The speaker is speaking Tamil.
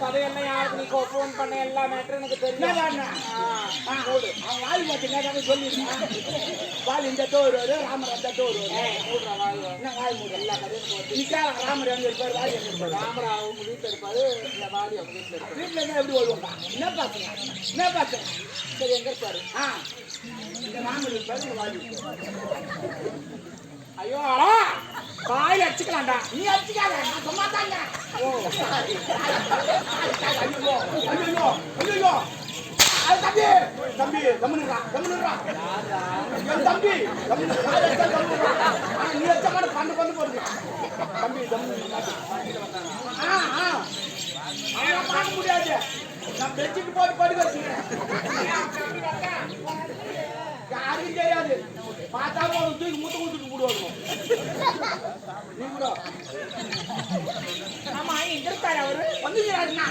கதையெல்லாம் யாருக்கு நீ ஃபோன் பண்ண எல்லா மேட்டரும் எனக்கு தெரியும். அவன் வாய் மாட்டேங்க சொல்லிருக்கான். வால் இந்த தோறு ராமர் அந்த தோறு என்ன வாய் மூடு எல்லா கதையும் ராமர் எங்க இருப்பாரு வாய் எங்க இருப்பாரு? ராமர் அவங்க வீட்டில் இருப்பாரு, இந்த வாடி அவங்க வீட்டில் இருப்பாரு. வீட்டுல இருந்தா எப்படி வருவாங்க? என்ன பாத்துங்க என்ன பாத்துங்க சரி எங்க இருப்பாரு? இந்த ராமர் இருப்பாரு இந்த வாடி இருப்பாரு. ஐயோ வாயில் அடிச்சுக்கலாம்டா. நீ அடிச்சுக்காத நான் சும்மா தாங்க. ஐயோ ஐயோ அது தம்பி தம்பி கம்முனுடா கம்முனுடா என் தம்பி நீ வச்ச மாதிரி கண்டு கொண்டு போடுங்க தம்பி அவன் பார்க்க முடியாது. நான் பெட்ஷீட் போட்டு படுக்க வச்சுக்கிறேன். யாருக்கும் தெரியாது. பார்த்தா ஒரு தூக்கி முட்டை கொடுத்துட்டு போடுவாங்க. நீ கூட ஆமா எங்க இருக்காரு அவரு? வந்துக்கிறாருண்ணா